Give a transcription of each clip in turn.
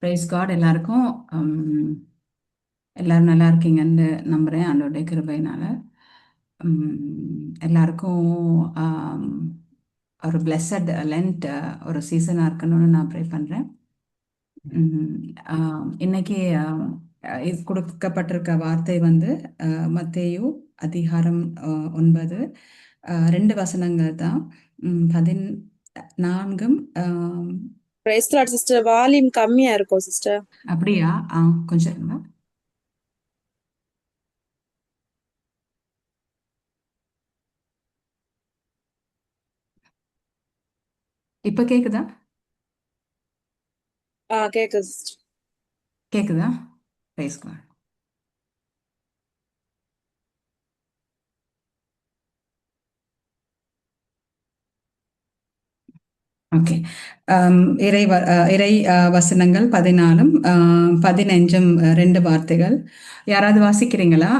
Price God எல்லாருக்கும். உம், எல்லாரும் நல்லா இருக்கீங்கன்னு நம்புகிறேன் ஆண்டோடைய கிருபையினால. எல்லாருக்கும் ஆம், ஒரு பிளெஸட் லென்ட் ஒரு சீசனாக இருக்கணும்னு நான் ப்ரே பண்ணுறேன். இன்னைக்கு இது கொடுக்கப்பட்டிருக்க வார்த்தை வந்து மத்தேயு அதிகாரம் 9, 2 வசனங்கள் தான். 14. பிரைஸ் லார்ட் சிஸ்டர், வால்யூம் கம்மியா இருக்கும் சிஸ்டர். அப்படியா? கொஞ்சம் இருங்க. இப்போ கேக்குதா? கேக்குது சிஸ்டர். கேக்குதா? Praise God. ஓகே. இறை வசனங்கள் 14, 15, 2 வார்த்தைகள். யாராவது வாசிக்கிறீங்களா?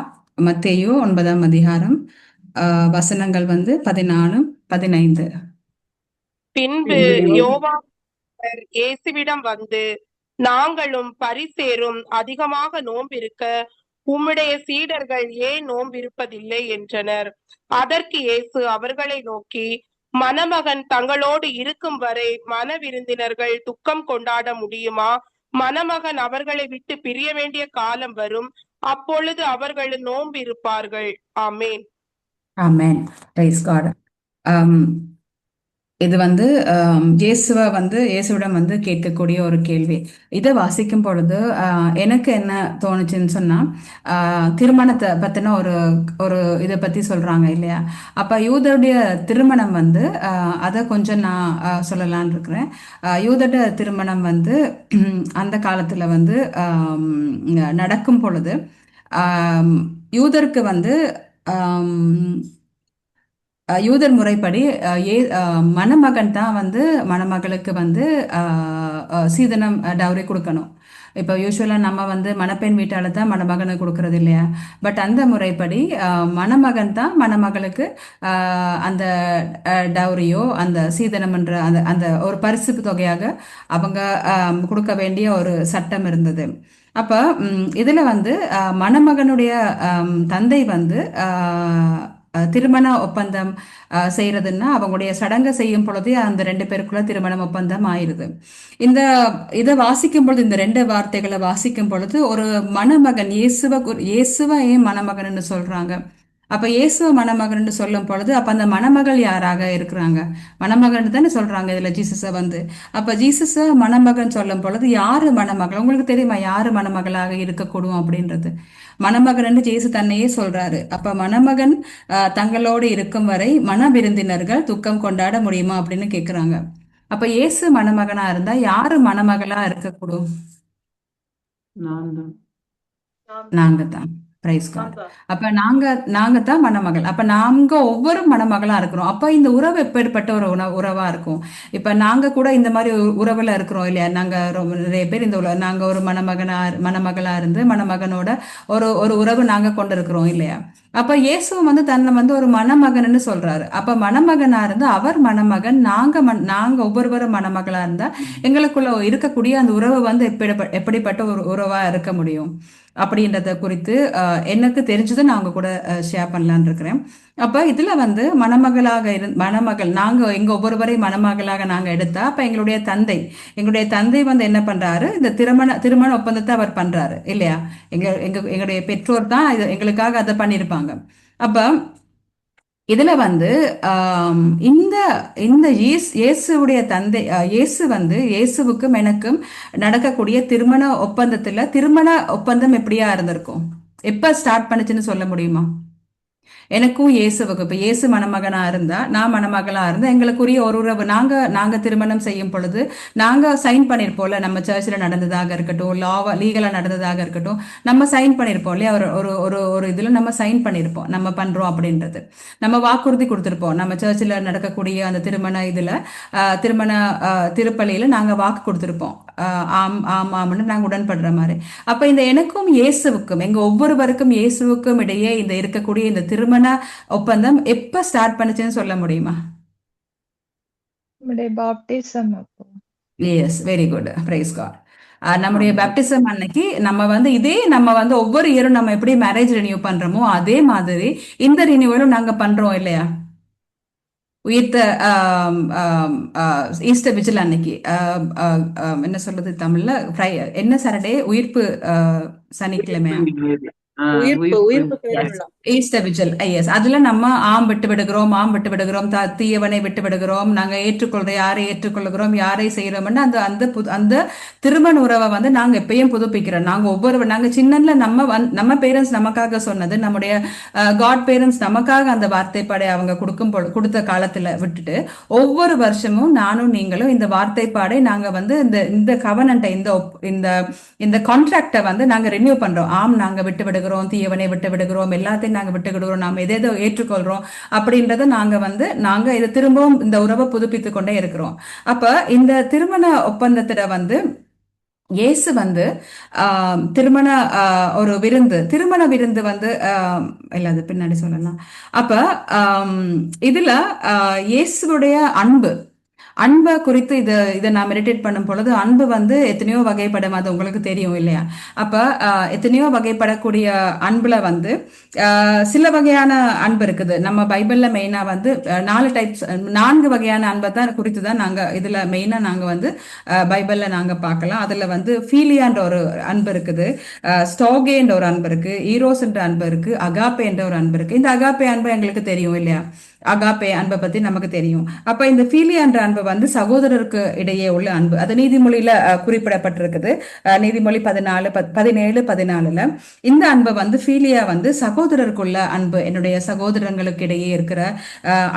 மத்தேயு 9ஆம் அதிகாரம், வசனங்கள் வந்து 14, 15. பின்பு யோவான் இயேசுவிடம் வந்து, நாங்களும் பரிசேரும் அதிகமாக நோம்பிருக்க உம்முடைய சீடர்கள் ஏன் நோம்பிருப்பதில்லை என்றனர். அதற்கு இயேசு அவர்களை நோக்கி, மணமகன் தங்களோடு இருக்கும் வரை மன விருந்தினர்கள் துக்கம் கொண்டாட முடியுமா? மணமகன் அவர்களை விட்டு பிரிய வேண்டிய காலம் வரும், அப்பொழுது அவர்கள் நோன்பு இருப்பார்கள். ஆமேன். ஆமென். Praise God. இது வந்து இயேசுவிடம் வந்து கேட்கக்கூடிய ஒரு கேள்வி. இதை வாசிக்கும் பொழுது எனக்கு என்ன தோணுச்சுன்னு சொன்னா, திருமணத்தை பத்தின ஒரு ஒரு இதை பத்தி சொல்றாங்க இல்லையா? அப்ப யூதருடைய திருமணம் வந்து அதை கொஞ்சம் நான் சொல்லலாம்னு இருக்கிறேன். யூதருடைய திருமணம் வந்து அந்த காலத்துல வந்து நடக்கும் பொழுது ஆம், யூதருக்கு வந்து யூதர் முறைப்படி மணமகன் தான் வந்து மணமகளுக்கு வந்து சீதனம் டவுரி கொடுக்கணும். இப்போ யூஸ்வலாக நம்ம வந்து மணப்பெண் வீட்டால் தான் மணமகனுக்கு கொடுக்கறது இல்லையா? பட் அந்த முறைப்படி மணமகன் தான் மணமகளுக்கு அந்த டவுரியோ அந்த சீதனம்ன்ற அந்த அந்த ஒரு பரிசு தொகையாக அவங்க கொடுக்க வேண்டிய ஒரு சட்டம் இருந்தது. அப்போ இதில் வந்து மணமகனுடைய தந்தை வந்து திருமண ஒப்பந்தம் செய்யறதுன்னா அவங்களுடைய சடங்கை செய்யும் பொழுதே அந்த 2 பேருக்குள்ள திருமணம் ஒப்பந்தம் ஆயிருது. இந்த இதை வாசிக்கும் பொழுது, இந்த 2 வார்த்தைகளை வாசிக்கும் பொழுது, ஒரு மணமகன் இயேசுவை ஏன் மணமகன்னு சொல்றாங்க? அப்ப இயேசுவ மணமகன் சொல்லும் பொழுது அப்ப அந்த மணமகள் யாராக இருக்கிறாங்க? மணமகன் தானே சொல்றாங்க இதுல ஜீசஸ வந்து. அப்ப ஜீசஸ மணமகன் சொல்லும் பொழுது யாரு மணமகள்? உங்களுக்கு தெரியுமா யாரு மணமகளாக இருக்கக்கூடும் அப்படின்றது? மணமகன் ஜேசு தன்னையே சொல்றாரு. அப்ப மணமகன் தங்களோடு இருக்கும் வரை மன விருந்தினர்கள் துக்கம் கொண்டாட முடியுமா அப்படின்னு கேக்குறாங்க. அப்ப இயேசு மணமகனா இருந்தா யாரு மணமகளா இருக்கக்கூடும்? நாங்க தான். Praise God. அப்ப நாங்க நாங்க தான் மணமகள். அப்ப நாங்க ஒவ்வொரு மணமகளா இருக்கிறோம். அப்ப இந்த உறவு எப்பேற்பட்ட ஒரு உறவா இருக்கும்? இப்ப நாங்க கூட இந்த மாதிரி உறவுல இருக்கிறோம் இல்லையா? நாங்க நிறைய பேர் இந்த நாங்க ஒரு மணமகளா இருந்து மணமகனோட ஒரு ஒரு உறவு நாங்க கொண்டு இருக்கிறோம் இல்லையா? அப்ப இயேசுவும் வந்து தன்னை வந்து ஒரு மணமகன்னு சொல்றாரு. அப்ப மணமகனா இருந்து அவர் மணமகன், நாங்க ஒவ்வொருவரும் மணமகளா இருந்தா எங்களுக்குள்ள இருக்கக்கூடிய அந்த உறவு வந்து எப்படிப்பட்ட ஒரு உறவா இருக்க முடியும் அப்படின்றத குறித்து எனக்கு தெரிஞ்சதை நான் உங்க கூட ஷேர் பண்ணலான்னு இருக்கிறேன். அப்ப இதுல வந்து மணமகள் நாங்க எங்க ஒவ்வொருவரையும் மணமகளாக நாங்க எடுத்தா அப்ப எங்களுடைய தந்தை வந்து என்ன பண்றாரு? இந்த திருமண ஒப்பந்தத்தை அவர் பண்றாரு இல்லையா? எங்களுடைய பெற்றோர் தான் எங்களுக்காக அதை பண்ணியிருப்பாங்க. அப்ப இதுல வந்து இந்த இந்த இயேசுவுடைய தந்தை இயேசு வந்து இயேசுவுக்கும் எனக்கும் நடக்கக்கூடிய திருமண ஒப்பந்தம் எப்படியா இருந்திருக்கும்? எப்ப ஸ்டார்ட் பண்ணுச்சுன்னு சொல்ல முடியுமா? எனக்கும் இயேசுவுக்கு இப்ப இயேசு மணமகனா இருந்தா நான் மணமகளா இருந்தா எங்களுக்குரிய ஒரு உறவு நாங்க திருமணம் செய்யும் பொழுது நாங்க சைன் பண்ணிருப்போம்ல. நம்ம சர்ச்சில் நடந்ததாக இருக்கட்டும், லீகலா நடந்ததாக இருக்கட்டும், நம்ம சைன் பண்ணிருப்போம் இல்லையா? ஒரு ஒரு ஒரு ஒரு இதுல நம்ம சைன் பண்ணிருப்போம் நம்ம பண்றோம் அப்படின்றது. நம்ம வாக்குறுதி கொடுத்திருப்போம். நம்ம சர்ச்சில் நடக்கக்கூடிய அந்த திருமண திருப்பலியில நாங்க வாக்கு கொடுத்திருப்போம். ஆம் ஆம் ஆம்னு நாங்க உடன்படுற மாதிரி. அப்ப இந்த எனக்கும் இயேசுவுக்கும் எங்க ஒவ்வொருவருக்கும் இயேசுவுக்கும் இடையே இந்த இருக்கக்கூடிய இந்த திருமண ஒப்பந்தம் எப்ப ஸ்டார்ட் பண்ணுச்சுன்னு சொல்ல முடியுமா? நம்முடைய பாப்டிசம் அப்போ. Yes, very good. Praise God. நம்முடைய ஆமா. பேப்டிசம் அன்னைக்கு நம்ம வந்து நம்ம வந்து ஒவ்வொரு இயரும் நம்ம எப்படி மேரேஜ் ரினியூ பண்றோமோ அதே மாதிரி இந்த ரினியூவலும் நாங்க பண்றோம் இல்லையா? உயிர்த்த ஈஸ்டர் விஜில் அன்னைக்கு என்ன சொல்றது தமிழ்ல என்ன சாட்டர்டே உயிர்ப்பு சனிக்கிழமையா? உயிர்ப்பு உயிர்ப்பு. உயிர்ப்பு பெருவிழா. ஈஸ்டர் விஜில் எஸ் அதுல நம்ம விட்டு விடுகிறோம் விட்டு விடுகிறோம் தீயவனை விட்டு விடுகிறோம் நாங்க ஏற்றுக்கொள்ற யாரை ஏற்றுக்கொள்கிறோம் யாரை செய்யறோம்னு அந்த அந்த அந்த திருமண உறவை வந்து நாங்க எப்பயும் புதுப்பிக்கிறோம். நாங்க சின்னல நம்ம பேரண்ட்ஸ் நமக்காக சொன்னது, நம்முடைய காட் பேரண்ட்ஸ் நமக்காக அந்த வார்த்தைப்பாடை அவங்க கொடுத்த காலத்துல விட்டுட்டு ஒவ்வொரு வருஷமும் நானும் நீங்களும் இந்த வார்த்தைப்பாடை நாங்க வந்து இந்த இந்த கவனண்டை இந்த இந்த கான்ட்ராக்டை வந்து நாங்க ரினியூ பண்றோம். நாங்க விட்டு விடுகிறோம், தீயவனை விட்டு விடுகிறோம், எல்லாத்தையும் நாங்க விட்டு விடுகிறோம், நாம எதோ ஏற்றுக்கொள்றோம் அப்படின்றத நாங்க இதை திரும்பவும் இந்த உறவை புதுப்பித்துக் கொண்டே இருக்கிறோம். அப்ப இந்த திருமண ஒப்பந்தத்துல வந்து இயேசு வந்து திருமண விருந்து வந்து இல்ல அது பின்னாடி சொல்லலாம். அப்ப இதுல இயேசுடைய அன்பை குறித்து இதை நான் மெடிடேட் பண்ணும் பொழுது அன்பு வந்து எத்தனையோ வகைப்படும், அது உங்களுக்கு தெரியும் இல்லையா? அப்ப எத்தனையோ வகைப்படக்கூடிய அன்புல வந்து சில வகையான அன்பு இருக்குது. நம்ம பைபிள்ல மெயினா வந்து 4 வகையான அன்பை தான் குறித்து தான் நாங்க இதுல மெயினா நாங்க வந்து பைபிள்ல நாங்க பார்க்கலாம். அதுல வந்து ஃபீலியான்ற ஒரு அன்பு இருக்குது, ஸ்டோகே என்ற ஒரு அன்பு இருக்கு, ஈரோஸ் என்ற அன்பு இருக்கு, அகாப்பே என்ற ஒரு அன்பு இருக்கு. இந்த அகாப்பே அன்பு எங்களுக்கு தெரியும் இல்லையா? அகாப்பே அன்பை பத்தி நமக்கு தெரியும். அப்ப இந்த ஃபீலியா என்ற அன்பு வந்து சகோதரருக்கு இடையே உள்ள அன்பு, அது நீதிமொழியில குறிப்பிடப்பட்டிருக்குது. நீதிமொழி 17:14 இந்த அன்பை வந்து ஃபீலியா வந்து சகோதரருக்குள்ள அன்பு, என்னுடைய சகோதரங்களுக்கு இடையே இருக்கிற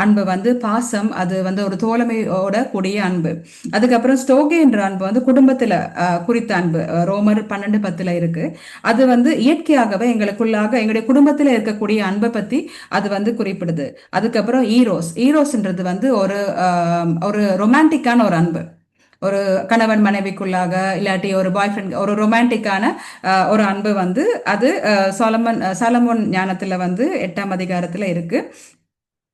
அன்பு வந்து பாசம், அது வந்து ஒரு தோழமையோட கூடிய அன்பு. அதுக்கப்புறம் ஸ்டோகே என்ற அன்பு வந்து குடும்பத்துல குறித்த அன்பு, ரோமர் 12:10 இருக்கு. அது வந்து இயற்கையாகவே எங்களுக்குள்ளாக எங்களுடைய குடும்பத்துல இருக்கக்கூடிய அன்பை பத்தி அது வந்து குறிப்பிடுது. அதுக்கப்புறம் ஈரோஸ்ன்றது வந்து ஒரு ரொமான்டிக்கான ஒரு அன்பு, ஒரு கணவன் மனைவிக்குள்ளாக இல்லாட்டி ஒரு பாய் ஃப்ரெண்ட் ஒரு ரொமான்டிக்கான ஒரு அன்பு வந்து அது சாலமோன் ஞானத்துல வந்து 8ஆம் அதிகாரத்துல இருக்கு,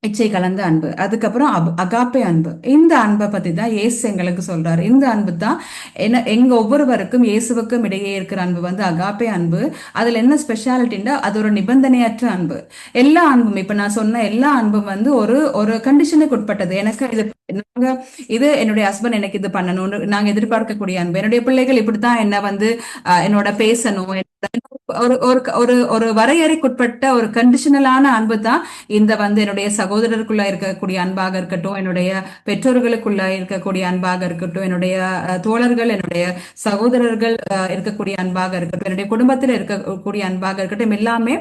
இச்சை கலந்த அன்பு. அதுக்கப்புறம் அகாப்பே அன்பு. இந்த அன்பை பத்தி தான் இயேசு எங்களுக்கு சொல்றாரு. இந்த அன்பு தான் எங்க ஒவ்வொருவருக்கும் இயேசுவுக்கும் இடையே இருக்கிற அன்பு வந்து அகாப்பே அன்பு. அதுல என்ன ஸ்பெஷாலிட்டின்னா அது ஒரு நிபந்தனையற்ற அன்பு. எல்லா அன்பும் இப்ப நான் சொன்ன எல்லா அன்பும் வந்து ஒரு கண்டிஷனுக்கு உட்பட்டது. எனக்கு இது என்னுடைய ஹஸ்பண்ட் எனக்கு இது பண்ணணும்னு நாங்க எதிர்பார்க்கக்கூடிய அன்பு. என்னுடைய பிள்ளைகள் இப்படித்தான் என்ன வந்து என்னோட பேசணும், ஒரு வரையறைக்குட்பட்ட ஒரு கண்டிஷனலான அன்பு தான் இந்த வந்து என்னுடைய சகோதரருக்குள்ள இருக்கக்கூடிய அன்பாக இருக்கட்டும், என்னுடைய பெற்றோர்களுக்குள்ள இருக்கக்கூடிய அன்பாக இருக்கட்டும், என்னுடைய தோழர்கள் என்னுடைய சகோதரர்கள் இருக்கக்கூடிய அன்பாக இருக்கட்டும், என்னுடைய குடும்பத்தில் இருக்கக்கூடிய அன்பாக இருக்கட்டும், எல்லாமே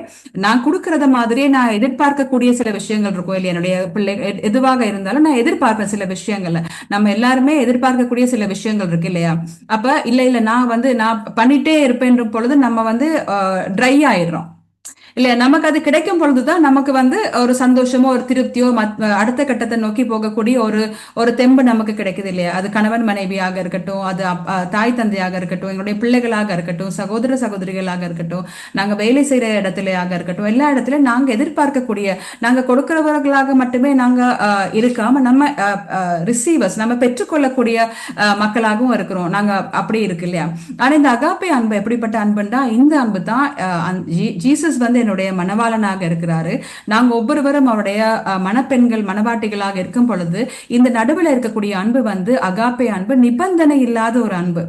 நான் கொடுக்கறத மாதிரியே நான் எதிர்பார்க்கக்கூடிய சில விஷயங்கள் இருக்கும் இல்லையா? என்னுடைய பிள்ளை எதுவாக இருந்தாலும் நான் எதிர்பார்ப்பேன் சில விஷயங்கள்ல. நம்ம எல்லாருமே எதிர்பார்க்கக்கூடிய சில விஷயங்கள் இருக்கு இல்லையா? அப்ப இல்ல நான் பண்ணிட்டே இருப்பேன் பொழுது நம்ம வந்து ட்ரை ஆயிடுறோம் இல்லையா? நமக்கு அது கிடைக்கும் பொழுதுதான் நமக்கு வந்து ஒரு சந்தோஷமோ ஒரு திருப்தியோ அடுத்த கட்டத்தை நோக்கி போகக்கூடிய ஒரு தெம்பு நமக்கு கிடைக்குது இல்லையா? அது கணவன் மனைவியாக இருக்கட்டும், அது தாய் தந்தையாக இருக்கட்டும், எங்களுடைய பிள்ளைகளாக இருக்கட்டும், சகோதர சகோதரிகளாக இருக்கட்டும், நாங்க வேலை செய்யற இடத்துலயாக இருக்கட்டும், எல்லா இடத்துலயும் நாங்க எதிர்பார்க்கக்கூடிய, நாங்க கொடுக்கிறவர்களாக மட்டுமே நாங்க இருக்காம நம்ம ரிசீவர்ஸ், நம்ம பெற்றுக்கொள்ளக்கூடிய மக்களாகவும் இருக்கிறோம். நாங்க அப்படி இருக்கு இல்லையா? ஆனா இந்த அகாப்பே அன்பு எப்படிப்பட்ட அன்புன்னா, இந்த அன்பு தான் ஜீசஸ் வந்து என்னுடைய மணவாளனாக இருக்கிறாரு. நாங்க ஒவ்வொருவரும் அவருடைய மணப்பெண்கள் மணவாட்டிகளாக இருக்கும் பொழுது இந்த நடுவில் இருக்கக்கூடிய அன்பு வந்து அகாப்பே அன்பு, நிபந்தனை இல்லாத ஒரு அன்பு,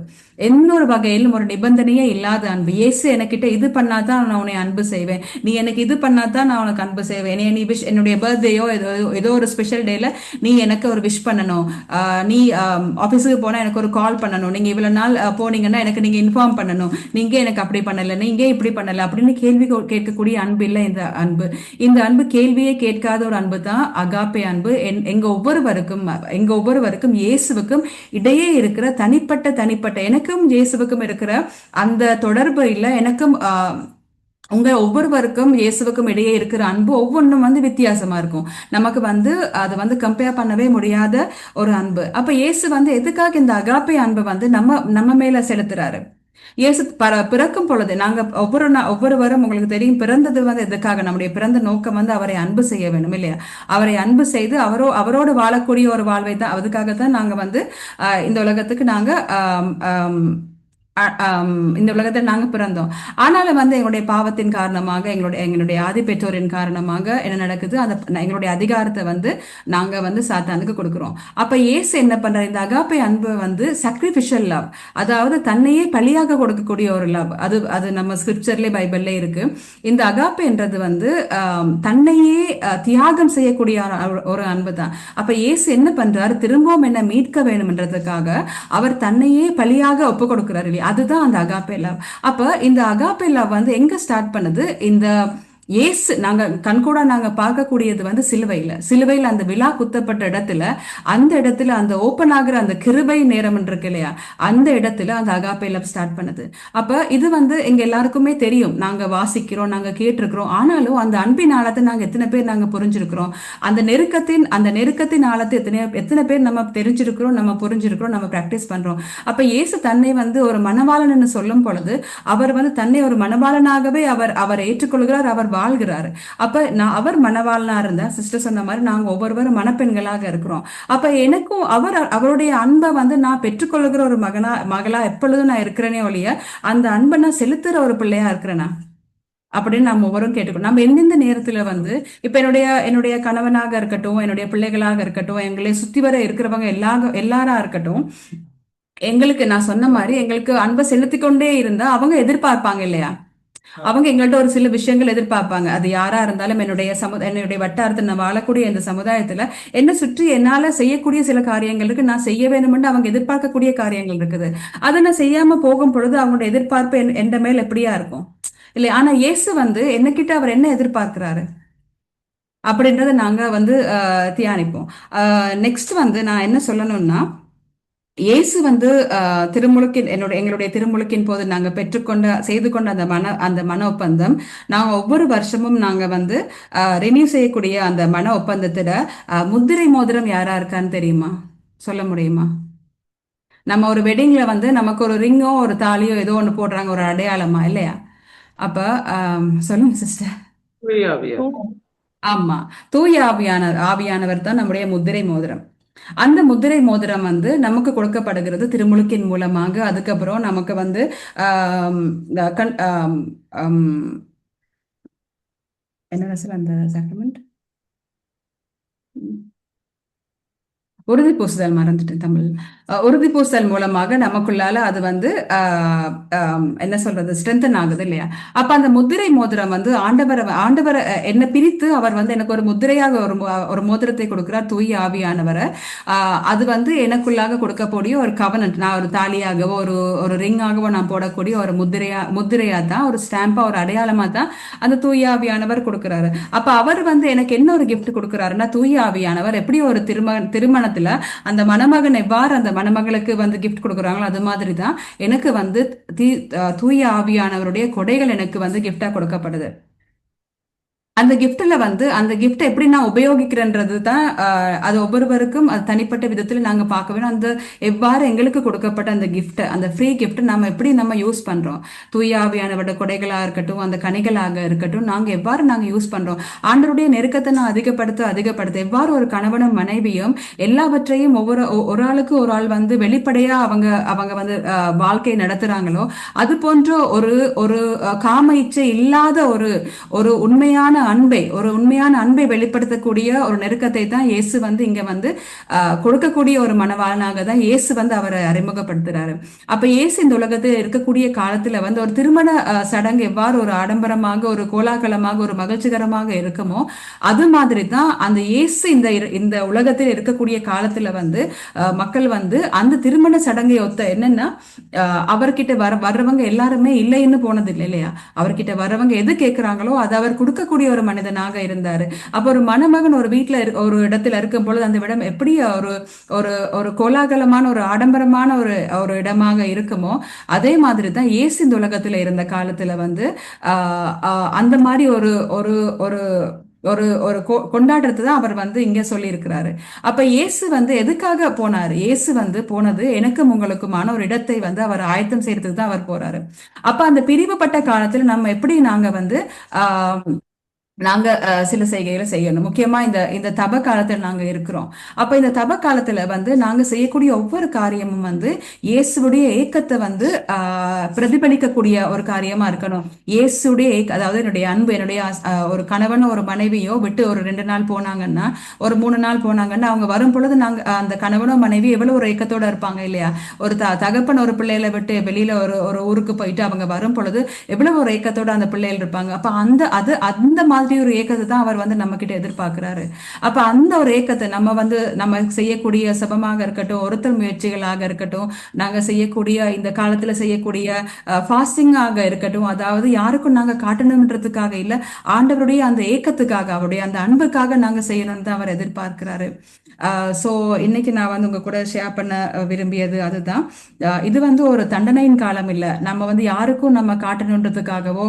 எந்த ஒரு வகையிலும் ஒரு நிபந்தனையே இல்லாத அன்பு. இயேசு எனக்கிட்ட இது பண்ணாதான் நான் உன்னை அன்பு செய்வேன், நீ எனக்கு இது பண்ணாதான் நான் உனக்கு அன்பு செய்வேன், நீ என்னுடைய பர்த்டேயோ ஏதோ ஒரு ஸ்பெஷல் டேல நீ எனக்கு ஒரு விஷ் பண்ணணும், நீ ஆபீஸுக்கு போனா எனக்கு ஒரு கால் பண்ணணும், நீங்க இவ்வளவு நாள் போனீங்கன்னா எனக்கு நீங்க இன்ஃபார்ம் பண்ணணும், நீங்க எனக்கு அப்படி பண்ணல, நீங்க இப்படி பண்ணல அப்படின்னு கேள்வி கேட்கக்கூடிய அன்பு இல்லை இந்த அன்பு. இந்த அன்பு கேள்வியே கேட்காத ஒரு அன்பு தான் அகாப்பே அன்பு. எங்க ஒவ்வொருவருக்கும் இயேசுவுக்கும் இடையே இருக்கிற தனிப்பட்ட எனக்கும் இயேசுவுக்கும் இருக்கிற அந்த தொடர்பு இல்லை, எனக்கும் உங்க ஒவ்வொருவருக்கும் இயேசுவுக்கும் இடையே இருக்கிற அன்பு ஒவ்வொன்றும் வந்து வித்தியாசமா இருக்கும். நமக்கு வந்து அது வந்து கம்பேர் பண்ணவே முடியாத ஒரு அன்பு. அப்ப இயேசு வந்து எதுக்காக இந்த அகாப்பே அன்பு வந்து நம்ம மேல செலுத்துறாரு? இயேசு பிறக்கும் பொழுது நாங்க ஒவ்வொருவரும் உங்களுக்கு தெரியும் பிறந்தது வந்து எதுக்காக? நம்முடைய பிறந்த நோக்கம் வந்து அவரை அன்பு செய்ய வேணும் இல்லையா? அவரை அன்பு செய்து அவரோடு வாழக்கூடிய ஒரு வாழ்வை தான், அதுக்காகத்தான் நாங்க வந்து இந்த உலகத்துக்கு நாங்க இந்த உலகத்தில் நாங்க பிறந்தோம். ஆனாலும் வந்து எங்களுடைய பாவத்தின் காரணமாக, எங்களுடைய ஆதி பெற்றோரின் காரணமாக என்ன நடக்குது, அந்த எங்களுடைய அதிகாரத்தை வந்து நாங்க வந்து சாத்தானுக்கு கொடுக்கிறோம். அப்ப இயேசு என்ன பண்றாரு, இந்த அகாப்பை அன்பு வந்து சாக்ரிஃபிஷியல் லவ், அதாவது தன்னையே பலியாக கொடுக்கக்கூடிய ஒரு லவ். அது அது நம்ம ஸ்கிரிப்சர்ல பைபிள்ல இருக்கு. இந்த அகாப்பைன்றது வந்து தன்னையே தியாகம் செய்யக்கூடிய ஒரு அன்பு தான். அப்ப இயேசு என்ன பண்றாரு, திரும்பவும் என்ன மீட்க வேணும்ன்றதுக்காக அவர் தன்னையே பலியாக ஒப்பு கொடுக்கிறார் இல்லையா, அதுதான் அந்த அகாப்பே லவ். அப்ப இந்த அகாப்பே லவ் வந்து எங்க ஸ்டார்ட் பண்ணுது, இந்த இயேசு நாங்க கண்கூடா நாங்க பார்க்கக்கூடியது வந்து சிலுவையில அந்த விழா குத்தப்பட்ட இடத்துல, அந்த இடத்துல அந்த ஓப்பன் ஆகுற அந்த கிருபை நேரம் இருக்கு இல்லையா, அந்த இடத்துல அந்த அகாப்பே லவ் ஸ்டார்ட் பண்ணுது. அப்ப இது வந்து எங்க எல்லாருக்குமே தெரியும், நாங்க வாசிக்கிறோம், நாங்க கேட்டிருக்கிறோம். ஆனாலும் அந்த அன்பின் ஆழத்தை நாங்க எத்தனை பேர் நாங்க புரிஞ்சிருக்கிறோம், அந்த நெருக்கத்தின் ஆழத்தை எத்தனை பேர் நம்ம தெரிஞ்சிருக்கிறோம், நம்ம புரிஞ்சிருக்கிறோம், நம்ம பிராக்டிஸ் பண்றோம். அப்ப இயேசு தன்னை வந்து ஒரு மணவாளன் சொல்லும் பொழுது அவர் வந்து தன்னை ஒரு மணவாளனாகவே அவர் ஏற்றுக்கொள்கிறார், அவர் வாழ்கிறாரு. அப்ப அவர் மணவாளனா இருந்தா, சிஸ்டர் சொன்ன மாதிரி நாங்க ஒவ்வொருவரும் மணப்பெண்களாக இருக்கிறோம். அப்ப எனக்கும் அவருடைய அன்பை வந்து நான் பெற்றுக்கொள்கிற ஒரு மகளா எப்பொழுதும் நான் இருக்கிறேனே ஒழிய, அந்த அன்பை நான் செலுத்துற ஒரு பிள்ளையா இருக்கிறேனா அப்படின்னு நம்ம ஒவ்வொரும் கேட்டுக்கணும். நம்ம எந்தெந்த நேரத்துல வந்து இப்ப என்னுடைய கணவனாக இருக்கட்டும், என்னுடைய பிள்ளைகளாக இருக்கட்டும், எங்களை சுத்தி வர இருக்கிறவங்க எல்லாரா இருக்கட்டும், எங்களுக்கு நான் சொன்ன மாதிரி எங்களுக்கு அன்பை செலுத்தி கொண்டே இருந்தா அவங்க எதிர்பார்ப்பாங்க இல்லையா, அவங்க எங்கள்கிட்ட ஒரு சில விஷயங்கள் எதிர்பார்ப்பாங்க. அது யாரா இருந்தாலும் என்னுடைய வட்டாரத்தில் நான் வாழக்கூடிய இந்த சமுதாயத்துல என்ன சுற்றி என்னால செய்யக்கூடிய சில காரியங்கள் இருக்கு, நான் செய்ய வேணும்னு அவங்க எதிர்பார்க்கக்கூடிய காரியங்கள் இருக்குது. அதை நான் செய்யாம போகும் பொழுது அவங்களோட எதிர்பார்ப்பு என் மேல் எப்படியா இருக்கும் இல்லை. ஆனா இயேசு வந்து என்னகிட்ட அவர் என்ன எதிர்பார்க்கிறாரு அப்படின்றத நாங்க வந்து தியானிப்போம். நெக்ஸ்ட் வந்து நான் என்ன சொல்லணும்னா, இயேசு வந்து எங்களுடைய திருமுழுக்கின் போது நாங்க செய்து கொண்ட அந்த மன ஒப்பந்தம், நாங்க ஒவ்வொரு வருஷமும் நாங்க வந்து ரெனியூ செய்யக்கூடிய அந்த மன ஒப்பந்தத்துல முத்திரை மோதிரம் யாரா இருக்கான்னு தெரியுமா, சொல்ல முடியுமா? நம்ம ஒரு வெட்டிங்ல வந்து நமக்கு ஒரு ரிங்கோ ஒரு தாலியோ ஏதோ ஒண்ணு போடுறாங்க, ஒரு அடையாளமா இல்லையா? அப்ப சொல்லுங்க சிஸ்டர். ஆமா, தூய ஆவியானவர் தான் நம்முடைய முத்திரை மோதிரம். அந்த முத்திரை மோதிரம் வந்து நமக்கு கொடுக்கப்படுகிறது திருமுழுக்கின் மூலமாக. அதுக்கப்புறம் நமக்கு வந்து என்ன சார் அந்த சாக்ரமெண்ட், உறுதி பூசுதல், மறந்துட்டேன் தமிழ். உறுதி பூசுதல் மூலமாக நமக்குள்ளால அது வந்து என்ன சொல்றது, ஸ்ட்ரென்தன் ஆகுது இல்லையா? அப்ப அந்த முத்திரை மோதிரம் வந்து ஆண்டவர் என்ன பிரித்து அவர் வந்து எனக்கு ஒரு முத்திரையாக ஒரு மோதிரத்தை கொடுக்கிறார், தூய ஆவியானவரை. அது வந்து எனக்குள்ளாக கொடுக்கக்கூடிய ஒரு கவனன்ட், நான் ஒரு தாலியாகவோ ஒரு ரிங்காகவோ நான் போடக்கூடிய ஒரு முத்திரையா தான், ஒரு ஸ்டாம்பா, ஒரு அடையாளமா தான் அந்த தூய ஆவியானவர் கொடுக்கிறாரு. அப்ப அவர் வந்து எனக்கு என்ன ஒரு கிஃப்ட் கொடுக்கிறாருன்னா, தூய ஆவியானவர் எப்படி ஒரு திருமணத்துல அந்த மணமகன் எவ்வாறு அந்த மணமகளுக்கு வந்து கிஃப்ட் கொடுக்குறாங்களோ அது மாதிரி தான் எனக்கு வந்து தூய ஆவியானவருடைய கொடைகள் எனக்கு வந்து கிஃப்டா கொடுக்கப்படுது. அந்த கிஃப்ட்ல வந்து அந்த கிஃப்ட் எப்படி நான் உபயோகிக்கிறேன்றது தான், அது ஒவ்வொருவருக்கும் அது தனிப்பட்ட விதத்துல நாங்க பார்க்க வேணும். அந்த எவ்வாறு எங்களுக்கு கொடுக்கப்பட்ட அந்த கிஃப்ட், அந்த ஃப்ரீ கிஃப்ட் நம்ம எப்படி நம்ம யூஸ் பண்றோம், தூயாவியானவரோட கொடைகளா இருக்கட்டும், அந்த கனிகளாக இருக்கட்டும், நாங்க எவ்வாறு நாங்க யூஸ் பண்றோம், ஆண்டருடைய நெருக்கத்தை நான் அதிகப்படுத்த எவ்வாறு ஒரு கணவனும் மனைவியும் எல்லாவற்றையும் ஒரு ஆளுக்கு ஒரு ஆள் வந்து வெளிப்படையா அவங்க வந்து வாழ்க்கை நடத்துறாங்களோ, அது போன்ற ஒரு காம இச்சை இல்லாத ஒரு உண்மையான அன்பை வெளிப்படுத்தக்கூடிய ஒரு நெருக்கத்தை தான் இயேசு வந்து இங்க வந்து கொடுக்கக்கூடிய ஒரு மணவாளனாக தான் இயேசு வந்து அவரை அறிமுகப்படுத்துறாரு. அப்ப இயேசு இந்த உலகத்தில் இருக்கக்கூடிய காலத்துல வந்து ஒரு திருமண சடங்கு எவ்வாறு ஒரு ஆடம்பரமாக, ஒரு கோலாகலமாக, ஒரு மகிழ்ச்சிகரமாக இருக்குமோ, அது மாதிரி தான் அந்த இயேசு இந்த உலகத்தில் இருக்கக்கூடிய காலத்துல வந்து மக்கள் வந்து அந்த திருமண சடங்கை ஒத்த என்னன்னா, அவர்கிட்ட வர்றவங்க எல்லாருமே இல்லைன்னு போனது இல்லை இல்லையா, அவர்கிட்ட வர்றவங்க எது கேட்கிறாங்களோ அதை அவர் கொடுக்கக்கூடிய ஒரு மனிதனாக இருந்தாரு. அப்ப ஒரு மணமகன் ஒரு வீட்டுல ஒரு இடத்துல இருக்கும் பொழுது அந்த இடம் எப்படி ஒரு கோலாகலமான, ஒரு ஆடம்பரமான ஒரு இடமாக இருக்குமோ, அதே மாதிரி தான் இயேசு இந்த உலகத்துல இருந்த காலத்துல வந்து அந்த மாதிரி ஒரு ஒரு ஒரு ஒரு ஒரு கொண்டாடுறது தான் அவர் வந்து இங்க சொல்லி இருக்கிறாரு. அப்ப இயேசு வந்து எதுக்காக போனாரு, இயேசு வந்து போனது எனக்கும் உங்களுக்குமான ஒரு இடத்தை வந்து அவர் ஆயத்தம் செய்யறதுக்கு தான் அவர் போறாரு. அப்ப அந்த பிரிவுபட்ட காலத்துல நம்ம எப்படி நாங்க வந்து நாங்க சில செய்கைகளை செய்யணும். முக்கியமா இந்த இந்த தப காலத்துல நாங்க இருக்கிறோம். அப்ப இந்த தப காலத்துல வந்து நாங்க செய்யக்கூடிய ஒவ்வொரு காரியமும் வந்து இயேசுடைய ஏக்கத்தை வந்து பிரதிபலிக்கக்கூடிய ஒரு காரியமா இருக்கணும். இயேசுடைய அதாவது என்னுடைய அன்பு, என்னுடைய ஒரு கணவனோ ஒரு மனைவியோ விட்டு ஒரு 2 நாள் போனாங்கன்னா, ஒரு 3 நாள் போனாங்கன்னா, அவங்க வரும் பொழுது நாங்க அந்த கணவனோ மனைவி எவ்வளவு ஒரு ஏக்கத்தோட இருப்பாங்க இல்லையா? ஒரு தகப்பன் ஒரு பிள்ளைகளை விட்டு வெளியில ஒரு ஒரு ஊருக்கு போயிட்டு அவங்க வரும் பொழுது எவ்வளவு ஒரு ஏக்கத்தோட அந்த பிள்ளைகள் இருப்பாங்க. அப்ப அந்த மாதிரி ஒரு ஏக்கத்தை தான் அவர் வந்து நம்ம கிட்ட எதிர்பார்க்கிறாரு. அப்ப அந்த ஒரு ஏக்கத்தை நம்ம செய்யக்கூடிய சபமாக இருக்கட்டும், ஒருத்தர் முயற்சிகளாக இருக்கட்டும், நாங்க செய்யக்கூடிய இந்த காலத்துல செய்யக்கூடிய ஃபாஸ்டிங்காக இருக்கட்டும், அதாவது யாருக்கும் நாங்க காட்டணும்ன்றதுக்காக இல்ல, ஆண்டவருடைய அந்த ஏக்கத்துக்காக, அவருடைய அந்த அன்புக்காக நாங்க செய்யணும்னு தான் அவர் எதிர்பார்க்கிறாரு. ஸோ இன்னைக்கு நான் வந்து உங்க கூட ஷேர் பண்ண விரும்பியது அதுதான். இது வந்து ஒரு தண்டனையின் காலம் இல்லை. நம்ம வந்து யாருக்கும் நம்ம காட்டணுன்றதுக்காகவோ,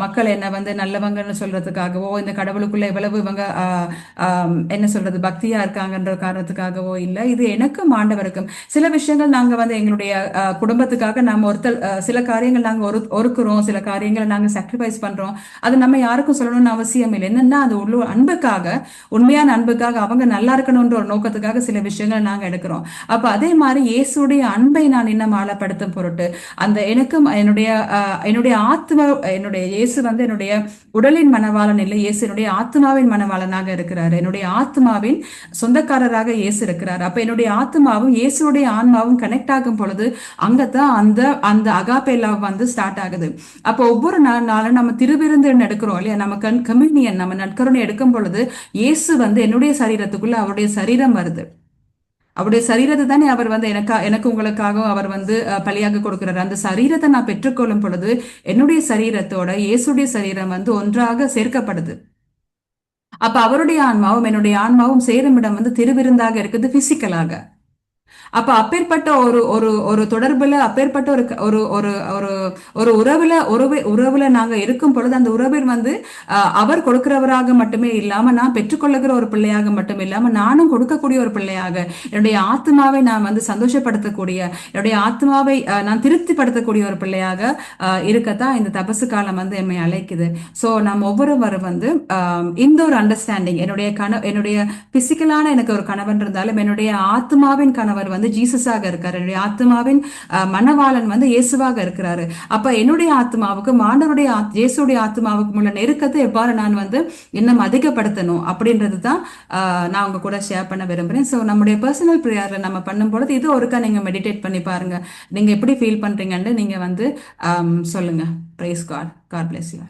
மக்கள் என்ன வந்து நல்லவங்கன்னு சொல்றதுக்காகவோ, இந்த கடவுளுக்குள்ள எவ்வளவு இவங்க என்ன சொல்றது பக்தியா இருக்காங்கன்ற காரணத்துக்காகவோ இல்லை. இது எனக்கும் ஆண்டவருக்கும் சில விஷயங்கள் நாங்க வந்து எங்களுடைய குடும்பத்துக்காக நம்ம ஒருத்தர் சில காரியங்கள் நாங்க ஒருக்குறோம், சில காரியங்களை நாங்க சாக்ரிஃபைஸ் பண்றோம். அது நம்ம யாருக்கும் சொல்லணும்னு அவசியம் இல்லை. என்னன்னா அது உள்ள அன்புக்காக, உண்மையான அன்புக்காக, அவங்க நல்லா இருக்கணும்ன்ற ஒரு நோக்கத்துக்காக சில விஷயங்களை நாங்க எடுக்கிறோம். அப்ப அதே மாதிரி இயேசுடைய அன்பை நான் இன்னும் ஆழப்படுத்தும் பொருட்டு அந்த எனக்கும் என்னுடைய ஆத்மா, என்னுடைய இயேசு வந்து என்னுடைய உடலின் மனவாளன் இல்லை, இயேசு என்னுடைய ஆத்மாவின் மனவாளனாக இருக்கிறார். என்னுடைய ஆத்மாவின் சொந்தக்காரராக இயேசு இருக்கிறார். அப்ப என்னுடைய ஆத்மாவும் இயேசுடைய ஆன்மாவும் கனெக்ட் ஆகும் பொழுது அங்கதான் அந்த அந்த அகாபே லவ் வந்து ஸ்டார்ட் ஆகுது. அப்ப ஒவ்வொரு நாளும் நம்ம திருவிருந்து எடுக்கிறோம் இல்லையா, நம்ம கம்யூனியன், நம்ம நற்கருணை எடுக்கும் பொழுது இயேசு வந்து என்னுடைய சரீரத்துக்குள்ள அவருடைய சரீரம் வருது. அவருடைய சரீரத்தை தானே அவர் வந்து எனக்கு உங்களுக்காக அவர் வந்து பலியாக கொடுக்கிறார். அந்த சரீரத்தை நான் பெற்றுக்கொள்ளும் பொழுது என்னுடைய சரீரத்தோட இயேசுடைய சரீரம் வந்து ஒன்றாக சேர்க்கப்படுது. அப்ப அவருடைய ஆன்மாவும் என்னுடைய ஆன்மாவும் சேரும் இடம் வந்து திருவிருந்தாக இருக்குது பிசிக்கலாக. அப்ப அப்பேற்பட்ட ஒரு ஒரு ஒரு தொடர்புல, அப்பேற்பட்ட ஒரு ஒரு ஒரு ஒரு ஒரு உறவுல நாங்க இருக்கும் பொழுது அந்த உறவில் வந்து அவர் கொடுக்கிறவராக மட்டுமே இல்லாம நான் பெற்றுக்கொள்ளுகிற ஒரு பிள்ளையாக மட்டும் இல்லாம நானும் கொடுக்கக்கூடிய ஒரு பிள்ளையாக, என்னுடைய ஆத்மாவை நான் வந்து சந்தோஷப்படுத்தக்கூடிய, என்னுடைய ஆத்மாவை நான் திருப்திப்படுத்தக்கூடிய ஒரு பிள்ளையாக இருக்கத்தான் இந்த தபசு காலம் வந்து எம்மை அழைக்குது. ஸோ நம்ம ஒவ்வொருவரும் வந்து இந்த ஒரு அண்டர்ஸ்டாண்டிங், என்னுடைய பிசிக்கலான எனக்கு ஒரு கணவன் இருந்தாலும் என்னுடைய ஆத்மாவின் கணவர் வந்து ஜீசஸாக இருக்காரு, என்னுடைய ஆத்மாவின் மனவாளன் வந்து இயேசுவாக இருக்கிறாரு. அப்ப என்னுடைய ஆத்மாவுக்கும் ஆண்டவருடைய இயேசுடைய ஆத்மாவுக்கும் உள்ள நெருக்கத்தை எவ்வாறு நான் வந்து இன்னும் அதிகப்படுத்தணும் அப்படின்றது தான் நான் உங்க கூட ஷேர் பண்ண விரும்புறேன். ஸோ நம்முடைய பர்சனல் ப்ரேயர்ல நம்ம பண்ணும் பொழுது இது ஒருக்கா நீங்க மெடிடேட் பண்ணி பாருங்க, நீங்க எப்படி ஃபீல் பண்றீங்கன்னு நீங்க வந்து சொல்லுங்க. Praise God. God bless you.